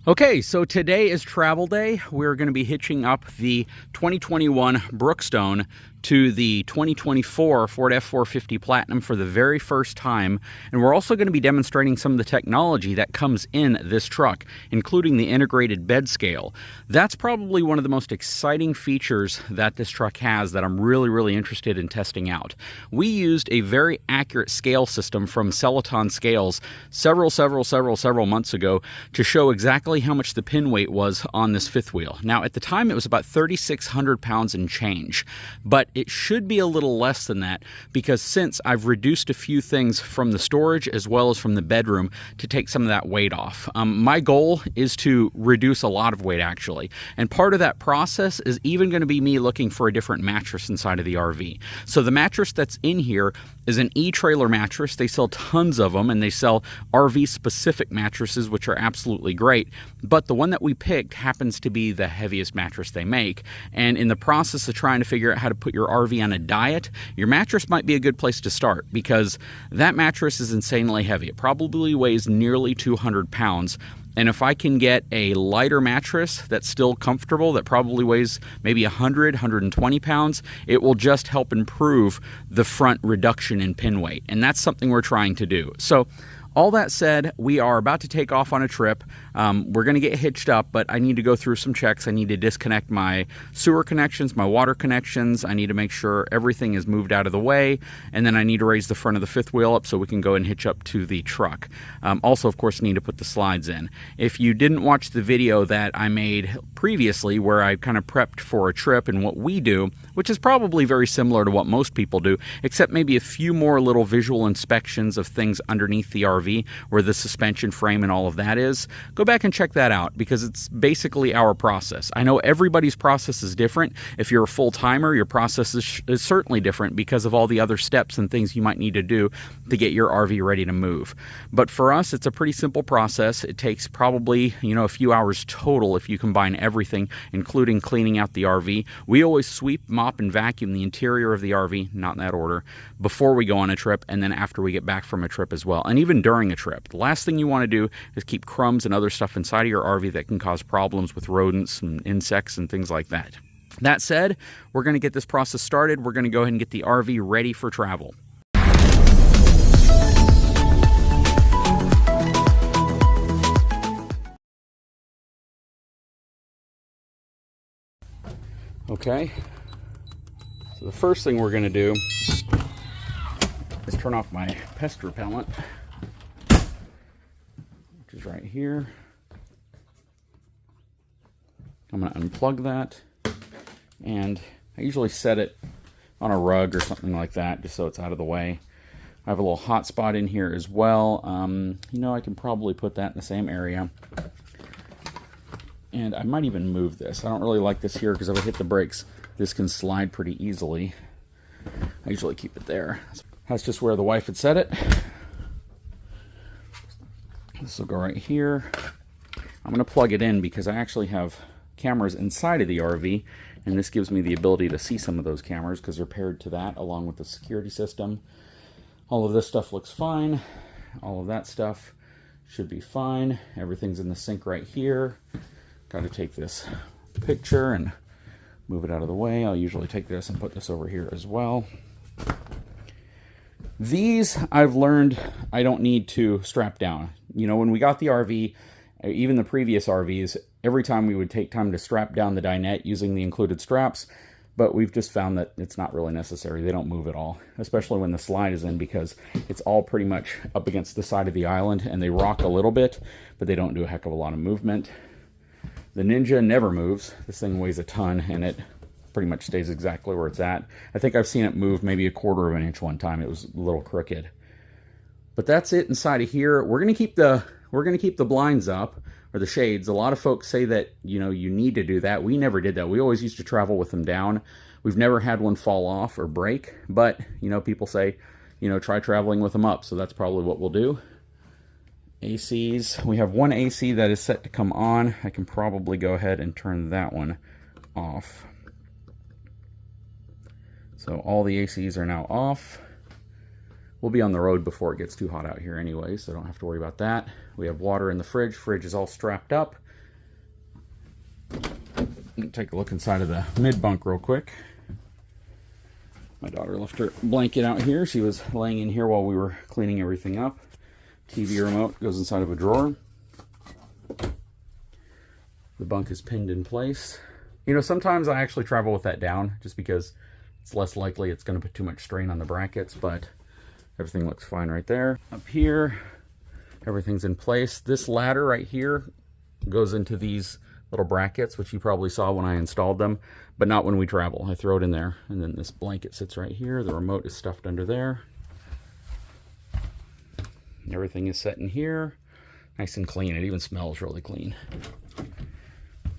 Okay, so today is travel day. We're going to be hitching up the 2021 Brookstone to the 2024 Ford F450 Platinum for the very first time. And we're also going to be demonstrating some of the technology that comes in this truck, including the integrated bed scale. That's probably one of the most exciting features that this truck has that I'm really interested in testing out. We used a very accurate scale system from Celoton Scales several months ago to show exactly how much the pin weight was on this fifth wheel. Now, at the time, it was about 3,600 pounds and change, but it should be a little less than that because since I've reduced a few things from the storage as well as from the bedroom to take some of that weight off. My goal is to reduce a lot of weight, actually, and part of that process is even going to be me looking for a different mattress inside of the RV. So the mattress that's in here is an etrailer mattress. They sell tons of them, and they sell RV-specific mattresses, which are absolutely great. But the one that we picked happens to be the heaviest mattress they make. And in the process of trying to figure out how to put your RV on a diet, your mattress might be a good place to start because that mattress is insanely heavy. It probably weighs nearly 200 pounds. And if I can get a lighter mattress that's still comfortable, that probably weighs maybe 120 pounds, it will just help improve the front reduction in pin weight. And that's something we're trying to do. So all that said, we are about to take off on a trip. We're going to get hitched up, but I need to go through some checks. I need to disconnect my sewer connections, my water connections. I need to make sure everything is moved out of the way. And then I need to raise the front of the fifth wheel up so we can go and hitch up to the truck. Also, of course, need to put the slides in. If you didn't watch the video that I made previously where I kind of prepped for a trip and what we do, which is probably very similar to what most people do, except maybe a few more little visual inspections of things underneath the RV, where the suspension frame and all of that is, go back and check that out because it's basically our process. I know everybody's process is different. If you're a full-timer, your process is certainly different because of all the other steps and things you might need to do to get your RV ready to move. But for us, it's a pretty simple process. It takes probably, a few hours total if you combine everything, including cleaning out the RV. We always sweep, mop, and vacuum the interior of the RV, not in that order, before we go on a trip and then after we get back from a trip as well. And even during a trip. The last thing you want to do is keep crumbs and other stuff inside of your RV that can cause problems with rodents and insects and things like that. That said, we're going to get this process started. We're going to go ahead and get the RV ready for travel. Okay, so the first thing we're going to do is turn off my pest repellent, which is right here. I'm going to unplug that, and I usually set it on a rug or something like that just so it's out of the way. I have a little hot spot in here as well. I can probably put that in the same area. And I might even move this. I don't really like this here because if I hit the brakes, this can slide pretty easily. I usually keep it there. That's just where the wife had set it. This will go right here. I'm going to plug it in because I actually have cameras inside of the RV, and this gives me the ability to see some of those cameras because they're paired to that along with the security system. All of this stuff looks fine. All of that stuff should be fine. Everything's in the sync right here. Got to take this picture and move it out of the way. I'll usually take this and put this over here as well. These, I've learned I don't need to strap down. When we got the RV, even the previous RVs, every time we would take time to strap down the dinette using the included straps, but we've just found that it's not really necessary. They don't move at all, especially when the slide is in because it's all pretty much up against the side of the island and they rock a little bit, but they don't do a heck of a lot of movement. The Ninja never moves. This thing weighs a ton and it pretty much stays exactly where it's at. I think I've seen it move maybe a quarter of an inch one time. It was a little crooked. But that's it inside of here. We're gonna keep the blinds up, or the shades. A lot of folks say that you need to do that. We never did that. We always used to travel with them down. We've never had one fall off or break, but people say try traveling with them up, so that's probably what we'll do. ACs, we have one AC that is set to come on. I can probably go ahead and turn that one off. So all the ACs are now off. We'll be on the road before it gets too hot out here anyway, so don't have to worry about that. We have water in the fridge. Fridge is all strapped up. Take a look inside of the mid bunk real quick. My daughter left her blanket out here. She was laying in here while we were cleaning everything up. TV remote goes inside of a drawer. The bunk is pinned in place. You know, sometimes I actually travel with that down just because it's less likely it's going to put too much strain on the brackets, but everything looks fine right there. Up here, everything's in place. This ladder right here goes into these little brackets, which you probably saw when I installed them, but not when we travel. I throw it in there, and then this blanket sits right here. The remote is stuffed under there. Everything is set in here. Nice and clean. It even smells really clean.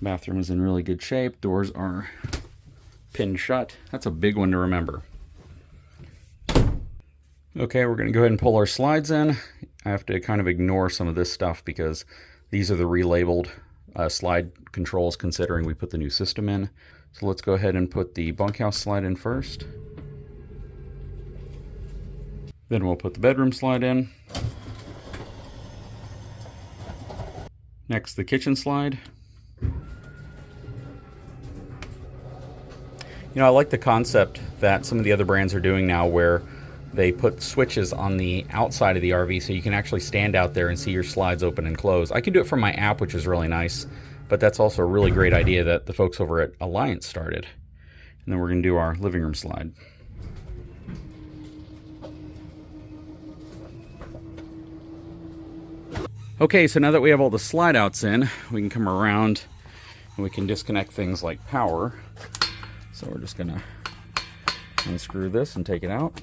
Bathroom is in really good shape. Doors are pinned shut. That's a big one to remember. Okay, we're going to go ahead and pull our slides in. I have to kind of ignore some of this stuff because these are the relabeled slide controls considering we put the new system in. So let's go ahead and put the bunkhouse slide in first. Then we'll put the bedroom slide in. Next, the kitchen slide. You know, I like the concept that some of the other brands are doing now where they put switches on the outside of the RV so you can actually stand out there and see your slides open and close. I can do it from my app, which is really nice, but that's also a really great idea that the folks over at Alliance started. And then we're going to do our living room slide. Okay, so now that we have all the slide outs in, we can come around and we can disconnect things like power. So we're just going to unscrew this and take it out.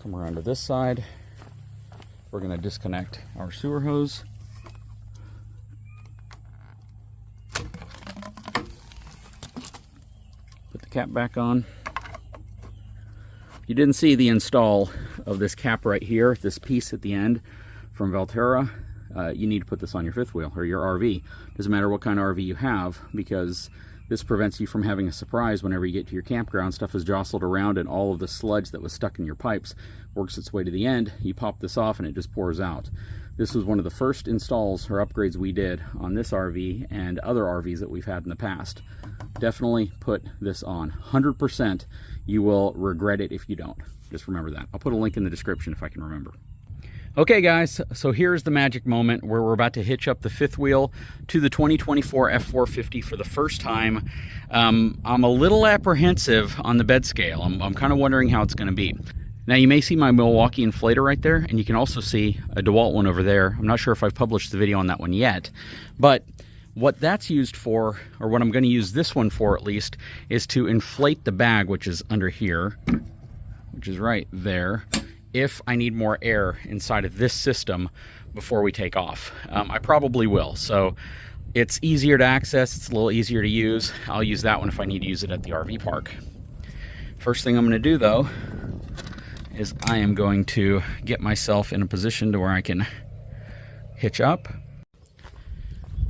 Come around to this side. We're going to disconnect our sewer hose. Put the cap back on. You didn't see the install of this cap right here, this piece at the end from Valterra. You need to put this on your fifth wheel or your RV. Doesn't matter what kind of RV you have, because this prevents you from having a surprise whenever you get to your campground. Stuff is jostled around and all of the sludge that was stuck in your pipes works its way to the end. You pop this off and it just pours out. This was one of the first installs or upgrades we did on this RV and other RVs that we've had in the past. Definitely put this on. 100%. You will regret it if you don't. Just remember that. I'll put a link in the description if I can remember. Okay guys, so here's the magic moment where we're about to hitch up the fifth wheel to the 2024 F450 for the first time. I'm a little apprehensive on the bed scale. I'm kind of wondering how it's going to be. Now you may see my Milwaukee inflator right there, and you can also see a DeWalt one over there. I'm not sure if I've published the video on that one yet, but what that's used for, or what I'm going to use this one for at least, is to inflate the bag, which is under here, which is right there, if I need more air inside of this system before we take off. I probably will. So it's easier to access, it's a little easier to use. I'll use that one if I need to use it at the RV park. First thing I'm going to do though is I am going to get myself in a position to where I can hitch up.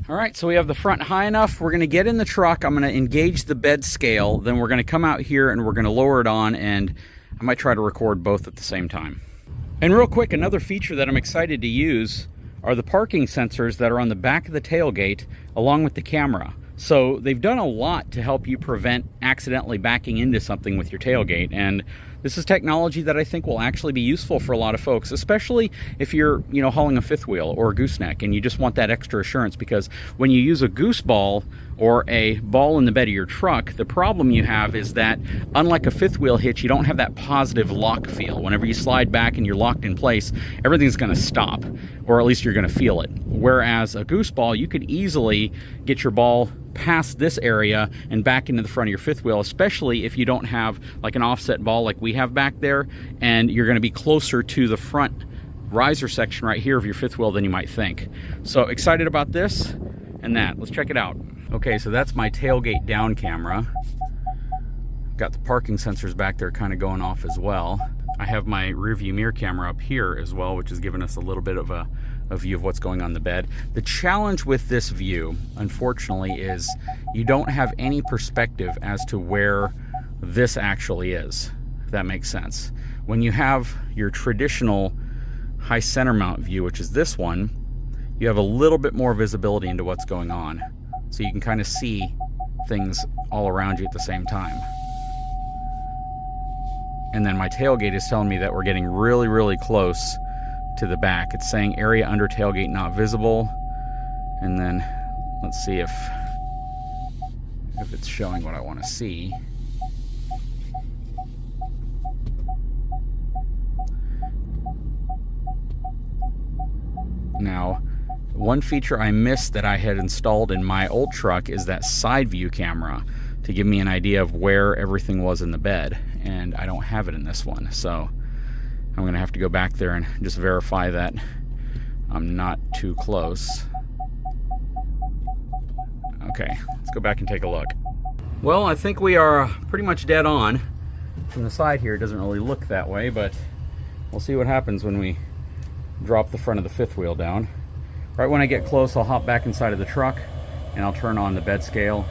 All right, so we have the front high enough. We're going to get in the truck. I'm going to engage the bed scale. Then we're going to come out here and we're going to lower it on, and I might try to record both at the same time. And real quick, another feature that I'm excited to use are the parking sensors that are on the back of the tailgate along with the camera. So they've done a lot to help you prevent accidentally backing into something with your tailgate, and this is technology that I think will actually be useful for a lot of folks, especially if you're, hauling a fifth wheel or a gooseneck and you just want that extra assurance, because when you use a goose ball or a ball in the bed of your truck, the problem you have is that unlike a fifth wheel hitch, you don't have that positive lock feel. Whenever you slide back and you're locked in place, everything's going to stop, or at least you're going to feel it. Whereas a goose ball, you could easily get your ball past this area and back into the front of your fifth wheel, especially if you don't have like an offset ball like we have back there, and you're going to be closer to the front riser section right here of your fifth wheel than you might think. So excited about this and that. Let's check it out. Okay, so that's my tailgate down camera. Got the parking sensors back there kind of going off as well. I have my rear view mirror camera up here as well, which has given us a little bit of a view of what's going on in the bed. The challenge with this view, unfortunately, is you don't have any perspective as to where this actually is, if that makes sense. When you have your traditional high center mount view, which is this one, you have a little bit more visibility into what's going on. So you can kind of see things all around you at the same time. And then my tailgate is telling me that we're getting really, really close to the back. It's saying area under tailgate not visible. And then let's see if it's showing what I want to see. Now, one feature I missed that I had installed in my old truck is that side view camera to give me an idea of where everything was in the bed, and I don't have it in this one, so I'm gonna have to go back there and just verify that I'm not too close. Okay, let's go back and take a look. Well, I think we are pretty much dead on. From the side here, it doesn't really look that way, but we'll see what happens when we drop the front of the fifth wheel down. Right when I get close, I'll hop back inside of the truck and I'll turn on the bed scale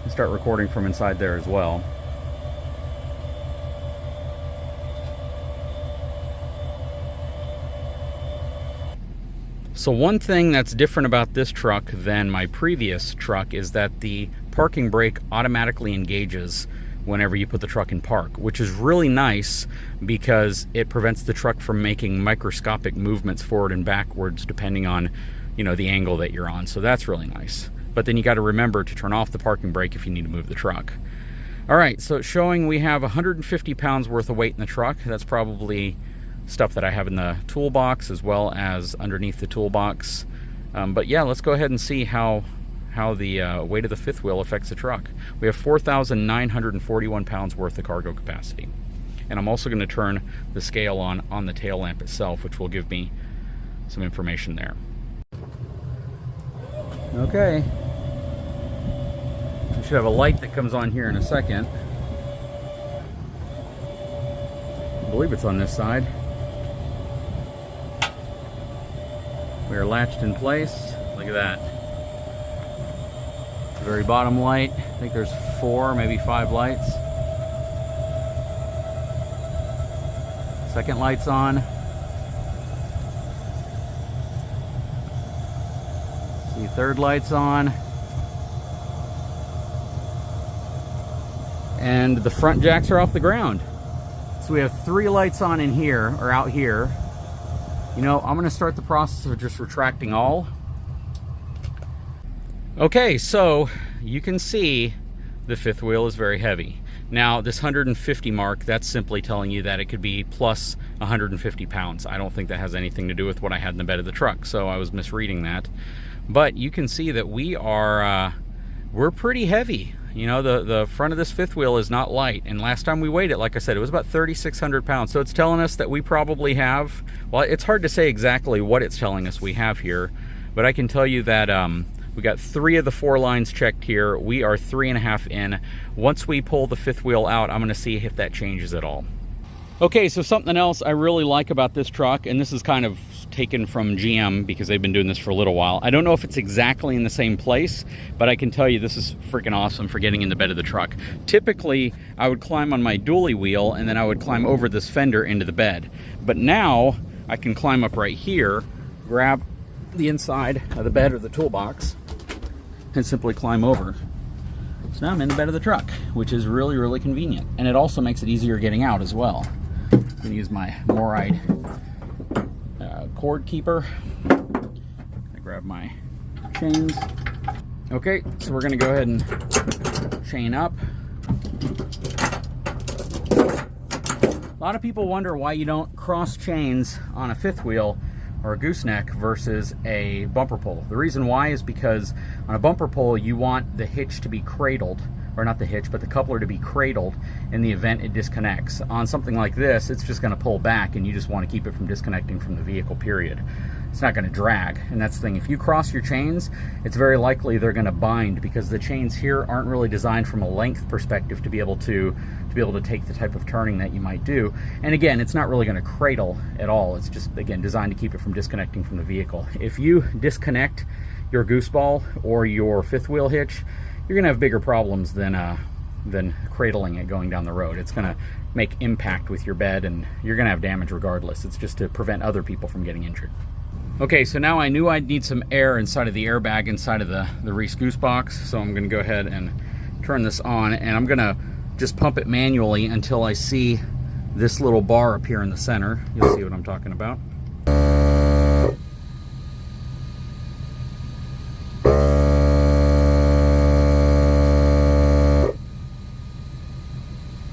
and start recording from inside there as well. So one thing that's different about this truck than my previous truck is that the parking brake automatically engages whenever you put the truck in park, which is really nice because it prevents the truck from making microscopic movements forward and backwards depending on, you know, the angle that you're on. So that's really nice. But then you got to remember to turn off the parking brake if you need to move the truck. All right, so it's showing we have 150 pounds worth of weight in the truck. That's probably stuff that I have in the toolbox as well as underneath the toolbox. But yeah, let's go ahead and see how the weight of the fifth wheel affects the truck. We have 4,941 pounds worth of cargo capacity. And I'm also going to turn the scale on the tail lamp itself, which will give me some information there. Okay. We should have a light that comes on here in a second. I believe it's on this side. We are latched in place. Look at that. The very bottom light. I think there's 4, maybe 5 lights. Second light's on. See, third light's on. And the front jacks are off the ground. So we have 3 lights on in here, or out here. You know, I'm gonna start the process of just retracting all. Okay, so you can see the fifth wheel is very heavy. Now, this 150 mark, that's simply telling you that it could be plus 150 pounds. I don't think that has anything to do with what I had in the bed of the truck, so I was misreading that. But you can see that we're pretty heavy. You know, the front of this fifth wheel is not light, and last time we weighed it, like I said, it was about 3,600 pounds. So it's telling us that we probably have, well, it's hard to say exactly what it's telling us we have here, but I can tell you that we got 3 of the 4 lines checked here. We are 3.5 in. Once we pull the fifth wheel out, I'm gonna see if that changes at all. Okay, so something else I really like about this truck, and this is kind of taken from GM because they've been doing this for a little while. I don't know if it's exactly in the same place, but I can tell you this is freaking awesome for getting in the bed of the truck. Typically, I would climb on my dually wheel and then I would climb over this fender into the bed. But now I can climb up right here, grab the inside of the bed or the toolbox, and simply climb over. So now I'm in the bed of the truck, which is really, really convenient. And it also makes it easier getting out as well. I'm gonna use my Moride cord keeper. I grab my chains. Okay, so we're gonna go ahead and chain up. A lot of people wonder why you don't cross chains on a fifth wheel or a gooseneck versus a bumper pull. The reason why is because on a bumper pull you want the hitch to be cradled, or not the hitch, but the coupler to be cradled in the event it disconnects. On something like this, it's just gonna pull back and you just wanna keep it from disconnecting from the vehicle, period. It's not gonna drag, and that's the thing. If you cross your chains, it's very likely they're gonna bind because the chains here aren't really designed from a length perspective to be able to take the type of turning that you might do. And again, it's not really gonna cradle at all. It's just, again, designed to keep it from disconnecting from the vehicle. If you disconnect your goose ball or your fifth wheel hitch, you're gonna have bigger problems than cradling it going down the road. It's gonna make impact with your bed, and you're gonna have damage regardless. It's just to prevent other people from getting injured. Okay, so now I knew I'd need some air inside of the airbag inside of the Reese Goose box, so I'm gonna go ahead and turn this on, and I'm gonna just pump it manually until I see this little bar appear in the center. You'll see what I'm talking about.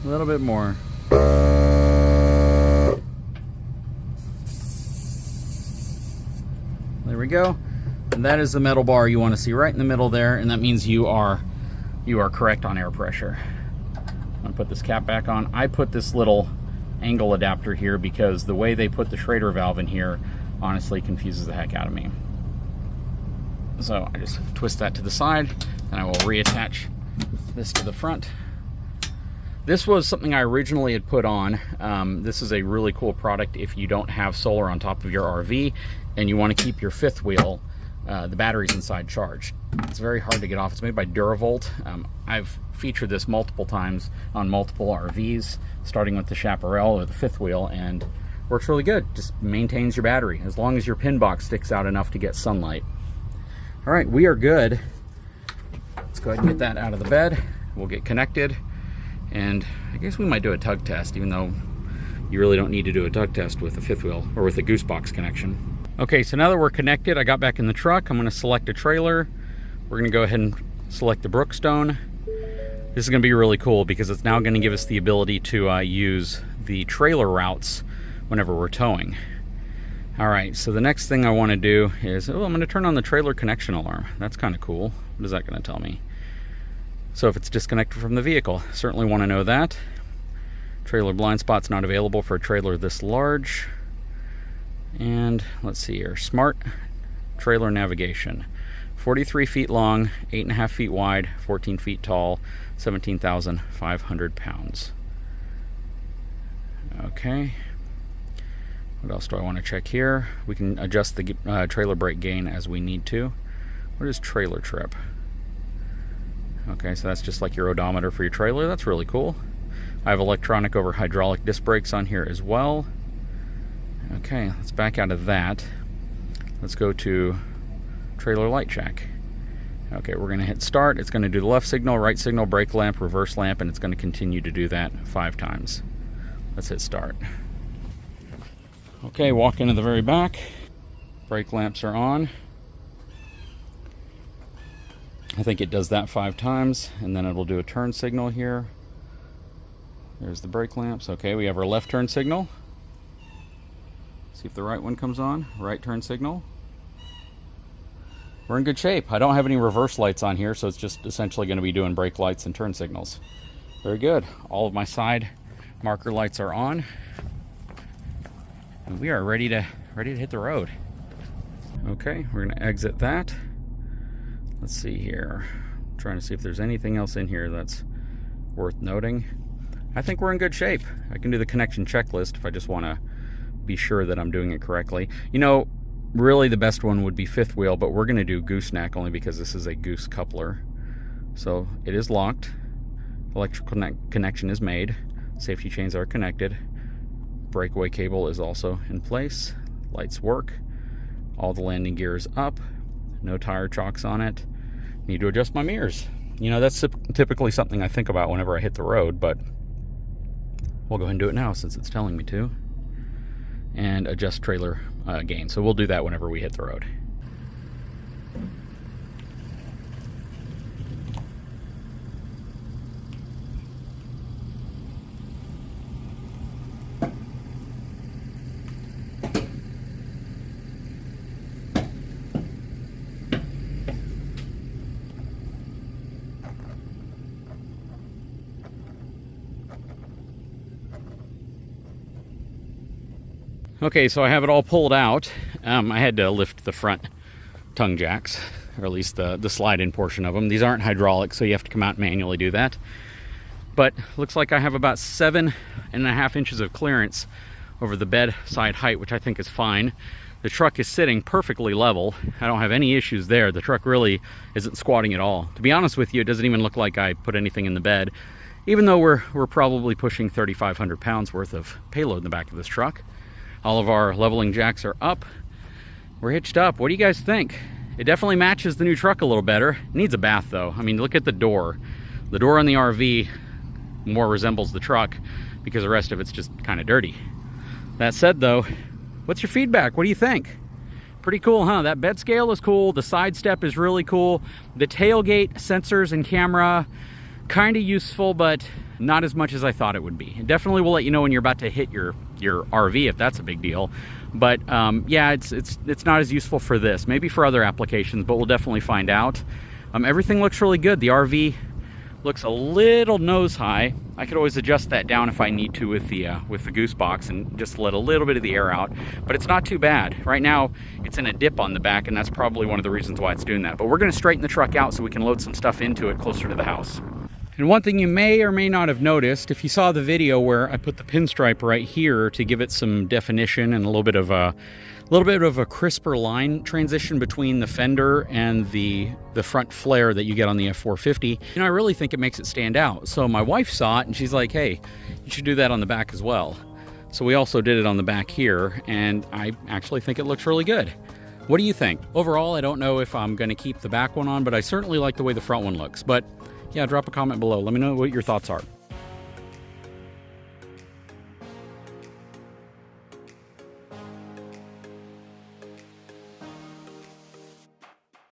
A little bit more. There we go. And that is the metal bar you want to see right in the middle there, and that means you are correct on air pressure. I'm gonna put this cap back on. I put this little angle adapter here because the way they put the Schrader valve in here honestly confuses the heck out of me. So I just twist that to the side, and I will reattach this to the front. This was something I originally had put on. This is a really cool product if you don't have solar on top of your RV and you want to keep your fifth wheel, the batteries inside, charged. It's very hard to get off. It's made by Duravolt. I've featured this multiple times on multiple RVs, starting with the Chaparral or the fifth wheel, and works really good. Just maintains your battery as long as your pin box sticks out enough to get sunlight. All right, we are good. Let's go ahead and get that out of the bed. We'll get connected, and I guess we might do a tug test, even though you really don't need to do a tug test with a fifth wheel or with a goose box connection. Okay, so now that we're connected, I got back in the truck. I'm gonna select a trailer. We're gonna go ahead and select the Brookstone. This is gonna be really cool because it's now gonna give us the ability to use the trailer routes whenever we're towing. All right, so the next thing I wanna do is, I'm gonna turn on the trailer connection alarm. That's kinda cool. What is that gonna tell me? So if it's disconnected from the vehicle, certainly wanna know that. Trailer blind spot's not available for a trailer this large. And let's see here, smart trailer navigation. 43 feet long, 8.5 feet wide, 14 feet tall, 17,500 pounds. Okay. What else do I want to check here? We can adjust the trailer brake gain as we need to. What is trailer trip? Okay, so that's just like your odometer for your trailer. That's really cool. I have electronic over hydraulic disc brakes on here as well. Okay, let's back out of that. Let's go to trailer light check. Okay, we're going to hit start. It's going to do the left signal, right signal, brake lamp, reverse lamp, and it's going to continue to do that 5 times. Let's hit start. Okay, walk into the very back. Brake lamps are on. I think it does that 5 times, and then it'll do a turn signal here. There's the brake lamps. Okay, we have our left turn signal. See if the right one comes on. Right turn signal. We're in good shape. I don't have any reverse lights on here, so it's just essentially going to be doing brake lights and turn signals. Very good. All of my side marker lights are on, and we are ready to hit the road. Okay, we're going to exit that. Let's see here. I'm trying to see if there's anything else in here that's worth noting. I think we're in good shape. I can do the connection checklist if I just want to be sure that I'm doing it correctly. You know, really the best one would be fifth wheel, but we're going to do gooseneck only because this is a goose coupler. So it is locked. Electrical connection is made. Safety chains are connected. Breakaway cable is also in place. Lights work. All the landing gear is up. No tire chocks on it. Need to adjust my mirrors. You know, that's typically something I think about whenever I hit the road, but we'll go ahead and do it now since it's telling me to. And adjust trailer gain. So we'll do that whenever we hit the road. Okay, so I have it all pulled out. I had to lift the front tongue jacks, or at least the slide-in portion of them. These aren't hydraulic, so you have to come out and manually do that. But looks like I have about 7.5 inches of clearance over the bed side height, which I think is fine. The truck is sitting perfectly level. I don't have any issues there. The truck really isn't squatting at all. To be honest with you, it doesn't even look like I put anything in the bed. even though we're probably pushing 3,500 pounds worth of payload in the back of this truck. All of our leveling jacks are up. We're hitched up. What do you guys think? It definitely matches the new truck a little better. It needs a bath though. I mean, look at the door. The door on the RV more resembles the truck because the rest of it's just kind of dirty. That said though, what's your feedback? What do you think? Pretty cool, huh? That bed scale is cool. The side step is really cool. The tailgate sensors and camera, kind of useful, but not as much as I thought it would be. It definitely will let you know when you're about to hit your RV, if that's a big deal. But yeah, it's not as useful for this. Maybe for other applications, but we'll definitely find out. Everything looks really good. The RV looks a little nose high. I could always adjust that down if I need to with the goose box and just let a little bit of the air out, but it's not too bad. Right now it's in a dip on the back, and that's probably one of the reasons why it's doing that. But we're going to straighten the truck out so we can load some stuff into it closer to the house. And one thing you may or may not have noticed, if you saw the video where I put the pinstripe right here to give it some definition and a little bit of a crisper line transition between the fender and the front flare that you get on the F450, you know, I really think it makes it stand out. So my wife saw it and she's like, hey, you should do that on the back as well. So we also did it on the back here, and I actually think it looks really good. What do you think? Overall, I don't know if I'm going to keep the back one on, but I certainly like the way the front one looks. But yeah, drop a comment below. Let me know what your thoughts are.